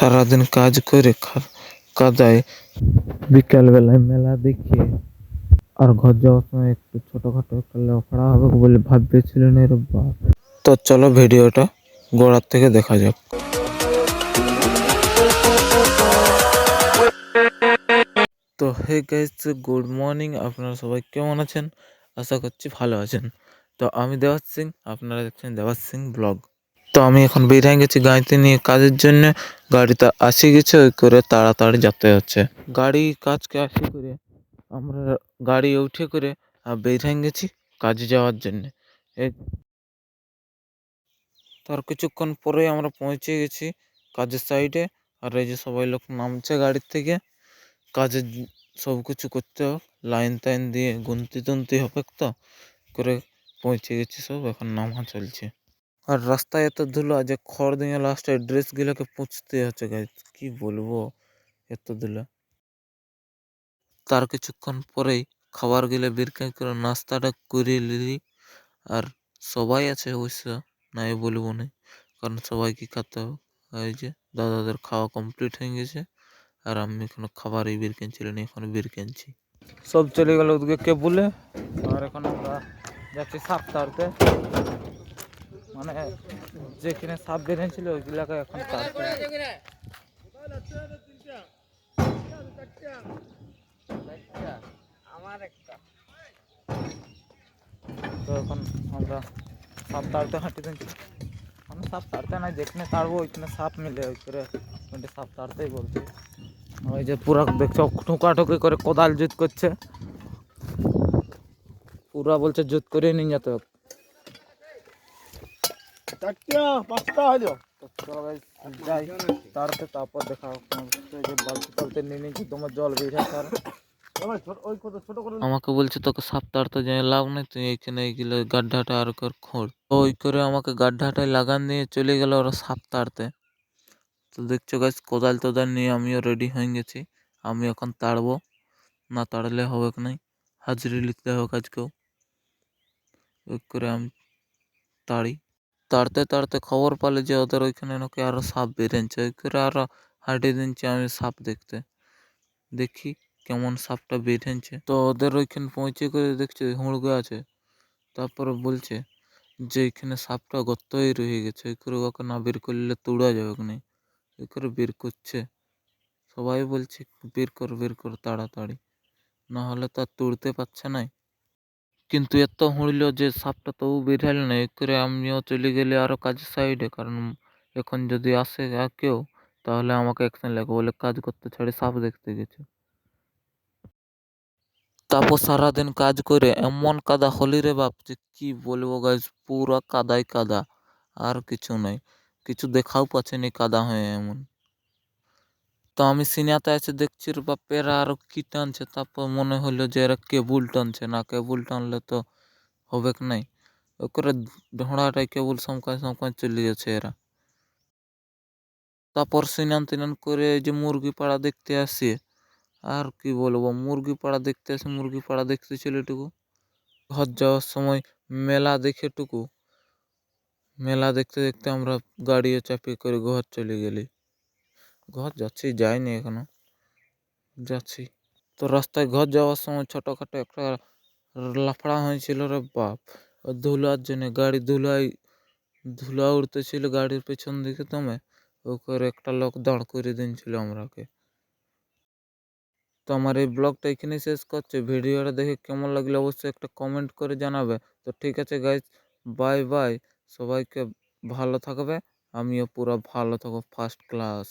সারাদিন কাজ করে কাদায় বিকালবেলায় মেলা দেখিয়ে আর ঘর যাওয়ার সময় একটু ছোটখাটো একটা লফড়া হবে বলে ভাবছিলেন এর বাপ। তো চলো ভিডিওটা গোড়ার থেকে দেখা যাক। তো হে গাইস, গুড মর্নিং। আপনারা সবাই কেমন আছেন? আশা করছি ভালো আছেন। তো আমি দেবাস সিং, আপনারা দেখছেন দেবাস সিং ব্লগ। তো আমি এখন বেরিয়ে গেছি গাড়িতে নিয়ে কাজের জন্য। গাড়িতে আসি গেছে, ওই করে তাড়াতাড়ি যেতে হচ্ছে। গাড়ি কাজকে আসি করে আমরা গাড়ি উঠে করে বেরিয়ে গেছি কাজে যাওয়ার জন্য। তার কিছুক্ষণ পরে আমরা পৌঁছে গেছি কাজের সাইডে। আর এই যে সবাই লোক নামছে গাড়ির থেকে। কাজের সব কিছু করতে হবে, লাইন টাইন দিয়ে গুনতি হবে, তো করে পৌঁছে গেছি সব। এখন নামা চলছে। আর রাস্তায় এত ধুলো যে খড় দিয়ে লাস্টে ড্রেসগুলোকে পুঁছতে হচ্ছে গাইজ, কি বলবো, এত ধুলো। তার কিছুক্ষণ পরেই খাবার গেলে বেরকাই করে নাস্তাটা করে নিলি। আর সবাই আছে অবশ্য, নাই বলবো না, কারণ সবাইকে খেতে হবে। এই যে দাদাদের খাওয়া কমপ্লিট হয়ে গেছে, আর আমি এখনো খাবারই বের কিনছিলেন, এখন বের কিনছি। সব চলে গেল ওদিকে কে বলে। আর এখন আমরা যাচ্ছি সাপ তাড়তে, মানে যেখানে সাপ বেরিয়েছিল ওইগুলাকে এখন তাড়তে। তো এখন আমরা সাপ তাড়তে হাঁটি দিচ্ছি। আমি সাপ তাড়তে নাই, যেখানে তাড়বো ওইখানে সাপ মিলে, ওই করে সাপ তাড়তেই বলছি। ওই যে পুরা দেখছো ঠোকাঠুকি করে কোদাল জুত করছে, পুরা বলছে জুত করে নিয়ে যেতে হবে। যাই তাড়তে, তারপর দেখা বালতি টালতে নিয়ে নিয়েছি, তোমার জল বেরিয়ে তার আমাকে বলছে তোকে সাপ তাড়তে যাই লাভ নেই, তুই এইখানে এইগুলো গাড্ডাটা আর কর খোঁড়। ওই করে আমাকে গাড্ডাটায় লাগান দিয়ে চলে গেল ওরা সাপ তাড়তে। তো দেখছো গাছ কোদাল তোদাল নিয়ে আমিও রেডি হয়ে গেছি। আমি এখন তাড়বো, না তাড়লে হবে কি নাই, হাজিরি লিখতে হবে কাজকেও। ওই করে আমি তাড়ি। তাড়তে তাড়তে খবর পালে যে ওদের ওইখানে নাকি আরো সাপ বেরিয়েছে। ওই করে আরো হাঁটিয়ে দিচ্ছি আমি সাপ দেখতে, দেখি কেমন সাপটা বেরিয়েছে। তো ওদের ওইখানে পৌঁছে করে দেখছি হুড়গে আছে। তারপরে বলছে যে এখানে সাপটা গর্তই রয়ে গেছে, ওই করে ওকে না বের করলে তুড়া যাবে কি নাই। ওই করে বের করছে, সবাই বলছে বের কর তাড়াতাড়ি, না হলে তো আর তুড়তে পারছে না। কিন্তু এত হুঁড়লো যে সাপটা তবু বের হলো না। এই করে আমিও চলে গেলে আরো কাজের সাইডে, কারণ এখন যদি আসে আর কেউ তাহলে আমাকে অ্যাকশন লাগবে বলে কাজ করতে ছাড়ি সাপ দেখতে গেছে। তারপর সারাদিন কাজ করে এমন কাদা হলি রে বাপ, যে কি বলবো গাইজ, পুরা কাদাই কাদা, আর কিছু নাই, কিছু দেখাও পাচ্ছেনি কাদা হয়ে এমন। তো আমি সিনিয়াতে এসে দেখছি রে বাপ এরা আরো কি টানছে। তারপর মনে হলো যে এরা কেবল টানছে, না কেবল টানলে তো হবে কি নাই। ওই করে ঢোড়াটাই কেবল সমকায় সমকায় চলে গেছে এরা। তারপর সিনান তিনান করে এই যে মুরগি পাড়া দেখতে আসি। আর কি বলবো, মুরগি পাড়া দেখতে আসে, মুরগি পাড়া দেখতে ছেলেটুকু। ঘর যাওয়ার সময় মেলা দেখে টুকু, মেলা দেখতে দেখতে আমরা গাড়িও চাপিয়ে করে ঘর চলে গেলি। ঘর যাচ্ছি, যাইনি এখনো, যাচ্ছি। তো রাস্তায় ঘর যাওয়ার সময় ছোটখাটো একটা লাফড়া হয়েছিল রে বাপ, ধুলার জন্য। গাড়ি ধুলা উড়তেছিল গাড়ির পেছন দিকে, দমে ও করে একটা লোক দাঁড় করে দিয়েছিল আমরাকে। তো আমার এই ব্লগটা এখানে শেষ করছে। ভিডিওটা দেখে কেমন লাগলো অবশ্যই একটা কমেন্ট করে জানাবে। তো ঠিক আছে গাইজ, বাই বাই, সবাইকে ভালো থাকবে, আমিও পুরো ভালো থাকবো, ফার্স্ট ক্লাস।